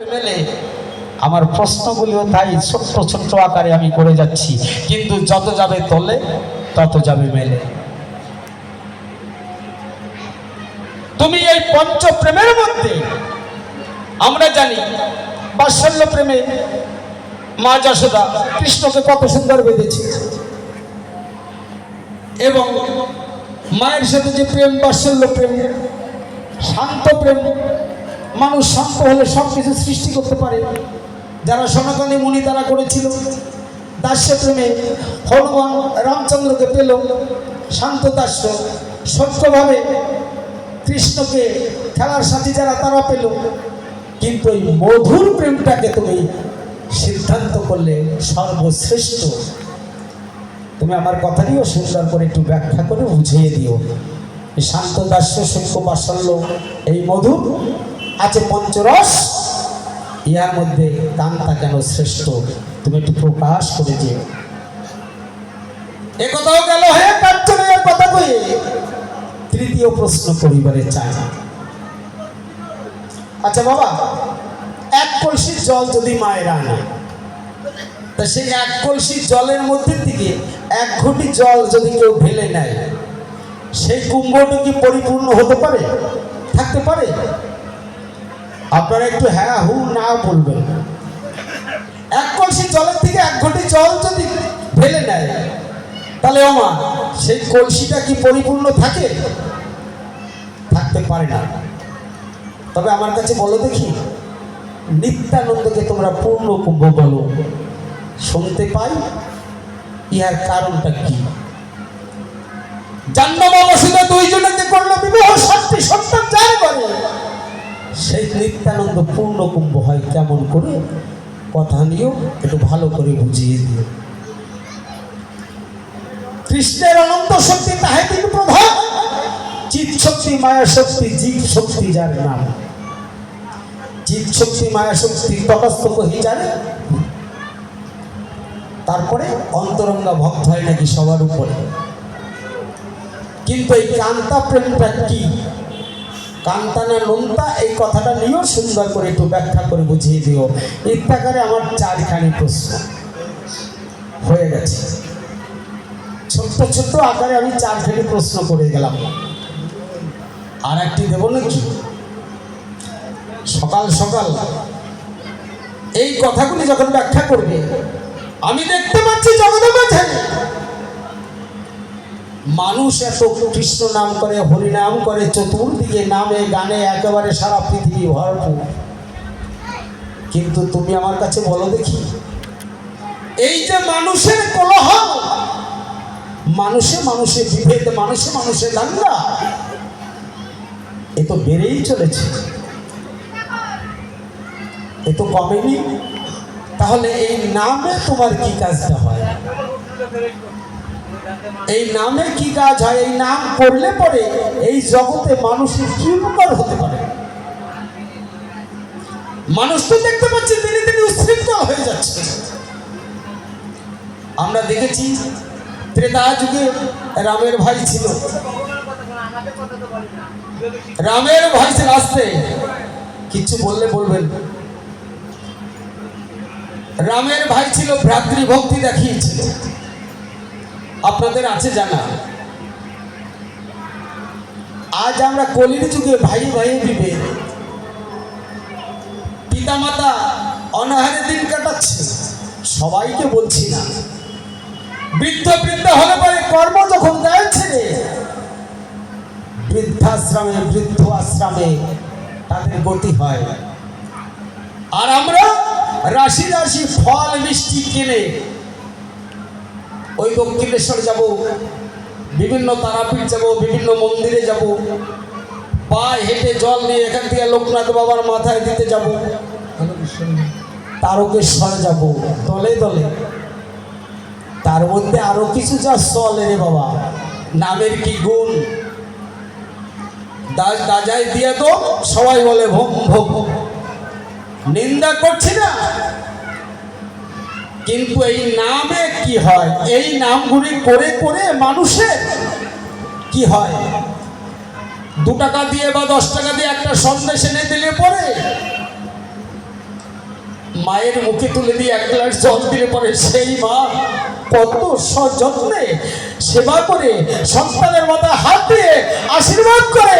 মেলে আমার প্রশ্নগুলিও তাই ছোট্ট ছোট্ট আকারে আমি করে যাচ্ছি, কিন্তু যত যাবে তলে তত যাবে মেলে। তুমি এই পঞ্চপ্রেমের মধ্যে আমরা জানি বাৎসল্য প্রেমে মা যশোদা কৃষ্ণকে কত সুন্দর বেঁধেছে, এবং মায়ের সাথে যে প্রেম বাৎসল্য প্রেম, শান্ত প্রেম, মানুষ শান্ত হলে সব কিছু সৃষ্টি করতে পারে। যারা সনাতনী মুনি তারা করেছিল। দাস্য প্রেমে হনুমান রামচন্দ্রকে পেল, শান্ত দাস্য সত্যভাবে কৃষ্ণকে খেলার সাথী যারা তারা পেল। কিন্তু এই মধুর প্রেমটাকে তুমি সিদ্ধান্ত করলে সর্বশ্রেষ্ঠ। তুমি আমার কথাটিও সুন্দর করে একটু ব্যাখ্যা করে বুঝিয়ে দিও। এই শান্ত দাস্য সূক্ষ্ম বাৎসল্য এই মধুর আছে পঞ্চরস, ইহার মধ্যে কান্তা কেন শ্রেষ্ঠ, তুমি একটু প্রকাশ করে দিও। এ কথাও গেল হয়ে কাঞ্চনের কথা কয়ে তৃতীয় প্রশ্ন করিবারে চাই। আচ্ছা বাবা, এক কলসি জল যদি মায়ের আনে, তা সেই এক কলসি জলের মধ্যে থেকে এক ঘটি জল যদি কেউ ঢেলে নেয়, সেই কুম্ভটা কি পরিপূর্ণ হতে পারে, থাকতে পারে? আপনারা একটু হ্যাঁ হু না বলবেন। এক কলসি জলের থেকে এক ঘটি জল যদি ঢেলে নেয়, তাহলে ওমা সেই কলসিটা কি পরিপূর্ণ থাকে? থাকতে পারে না। তবে আমার কাছে বলো দেখি, নিত্যানন্দকে তোমরা পূর্ণ কুম্ভ বলো, শুনতে পাই ইহার কারণটা কি? জাহ্নবী বসুদেব দুইজনকে করলো বিবাহ, 7টি সন্তান যার করে, সেই নিত্যানন্দ পূর্ণ কুম্ভ হয় কেমন করে? কথা নিয়েও একটু ভালো করে বুঝিয়ে দিও। কৃষ্ণের অনন্ত শক্তি তাহে তিনি প্রধান, চিৎ শক্তি মায়া শক্তি জীব শক্তি যার নাম। চিৎ শক্তি মায়া শক্তি তটস্থ কহি জানে, তারপরে অন্তরঙ্গা ভক্ত হয় নাকি সবার উপরে। কিন্তু এই কান্তা প্রেমটা কি, কান্তা না নোনতা, এই কথাটা নিয়েও সুন্দর করে একটু ব্যাখ্যা করে বুঝিয়ে দিও। ইত্যাকারে আমার 4খানি প্রশ্ন হয়ে গেছে, ছোট্ট ছোট্ট আকারে আমি 4খানি প্রশ্ন করে গেলাম। আর একটি দেব নাকি? সকাল সকাল এই কথাগুলি যখন ব্যাখ্যা করবে, আমি দেখতে পাচ্ছি জগতের মাঝে মানুষ এত কৃষ্ণ নাম করে, হরি নাম করে, চতুর্দিকে নামে গানে একেবারে সারা পৃথিবী ভরপুর। কিন্তু তুমি আমার কাছে বলো দেখি, এই যে মানুষের কোলাহল, মানুষে মানুষে বিভেদ, মানুষে মানুষে দাঙ্গা, এ তো বেড়েই চলেছে, এ তো কমেনি। তাহলে এই নামে তোমার কি কাজটা হয়? এই নামে কি কাজ হয়? এই নাম করলে পরে এই জগতে মানুষের কি উপকার হতে পারে? মানুষ তো দেখতে পাচ্ছি দিনে দিনে উচ্ছৃঙ্খল হয়ে যাচ্ছে। আমরা দেখেছি ত্রেতা যুগে রামের ভাই ছিল, রামের ভাই ছিল, আসতে কিছু বললে বলবেন। রামের ভাই ছিল, ভ্রাতৃভক্তি দেখিয়েছিল, আপনাদের আছে জানা। আজ আমরা কলির যুগে ভাই ভাই বিভেদ, পিতামাতা অনাহারে দিন কাটাচ্ছে, সবাইকে বলছি না। বৃদ্ধ বৃদ্ধ হলে পরে কর্ম যখন দেয় ছেড়ে বৃদ্ধাশ্রমে, বৃদ্ধ আশ্রমে তাদের গতি হয়। আর আমরা রাশি রাশি ফল মিষ্টি কিনে ওই দক্ষিণেশ্বর যাব, বিভিন্ন তারাপীঠ যাব, বিভিন্ন মন্দিরে যাব, পায়ে হেঁটে জল নিয়ে এখান থেকে লোকনাথ বাবার মাথায় দিতে যাব, তারকেশ্বর যাব, দলে দলে। তার মধ্যে আরো কিছু যা চলে রে বাবা, নামের কি গুণ! দাজাই দিয়ে তো সবাই বলে ভোগ ভোগ, নিন্দা করছি না, কিন্তু এই নামে কি হয়? এই নামগুলি করে করে মানুষের কি হয়? 2 টাকা দিয়ে বা 10 টাকা দিয়ে একটা সন্দেশ এনে দিলে পরে মায়ের মুখে তুলে দিয়ে এক গ্লাস জল দিলে পরে সেই মা কত সযত্নে সেবা করে সন্তানের মাথায় হাত দিয়ে আশীর্বাদ করে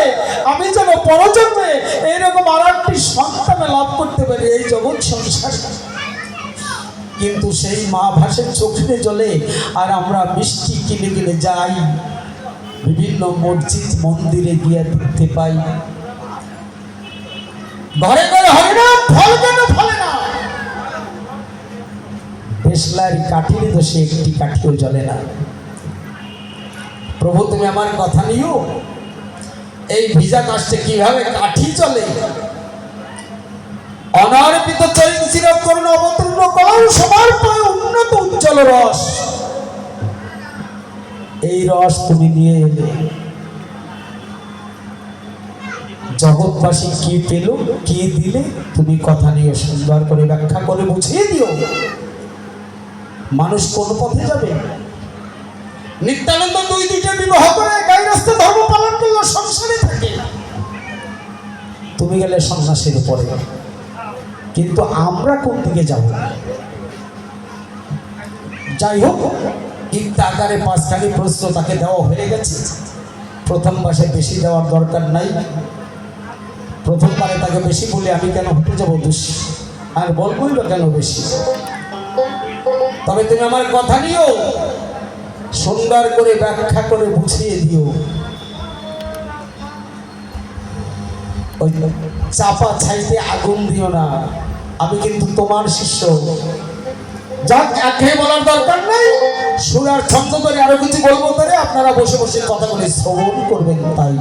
আমি যেন পরজন্মে এইরকম আর একটি সন্তান লাভ করতে পারি এই জগৎ সংসারে। কিন্তু সেই মা ভাসে চোখে জলে, আর আমরা মিষ্টি কিনে কিনে যাই, বিভিন্ন মসজিদ মন্দিরে গিয়ে দেখতে পাই ঘরে ঘরে হয় না ফল কেন ফলে না, দেশলার কাঠির দোষে একটি কাঠিও জ্বলে না। প্রভু তুমি আমার কথা নিও, এই ভিজা কাষ্টে কিভাবে কাঠি চলে। অনার্পিত চৈচির করুণ অবতীর্ণ কলাও সবার পায়ে উন্নত উজ্জ্বল রস, এই রস তুমি নিয়ে এলে জগৎবাসী কি পেল কি দিলে, তুমি কথা নিয়ে সুন্দর করে ব্যাখ্যা করে বুঝিয়ে দিও মানুষ কোন পথে যাবে। নিত্যানন্দ দুইটা বিবাহ করে গায়রস্থ ধর্ম পালন করলো, সংসারে থাকে, তুমি গেলে সন্ন্যাসের উপরে, কিন্তু আমরা কোন দিকে যাব। যাই হোক, ইত্যা আকারে পাঁচখানি প্রশ্ন তাকে দেওয়া হয়ে গেছে। প্রথম মাসে বেশি দেওয়ার দরকার নাই, প্রথমবারে তাকে বেশি বলে আমি কেন হতে যাবো দোষী, আর বলবোই বা কেন বেশি। তবে তুমি আমার কথা নিও, সুন্দর করে ব্যাখ্যা করে বুঝিয়ে দিও। ওই চাপা ছাইতে আগুন দিও না, আমি কিন্তু তোমার শিষ্য। যাক, একে বলার দরকার নাই, সুরার ছন্দ করে আরো কিছু বলবো, তারে আপনারা বসে বসে কথা বলে শ্রবণ করবেন। তাই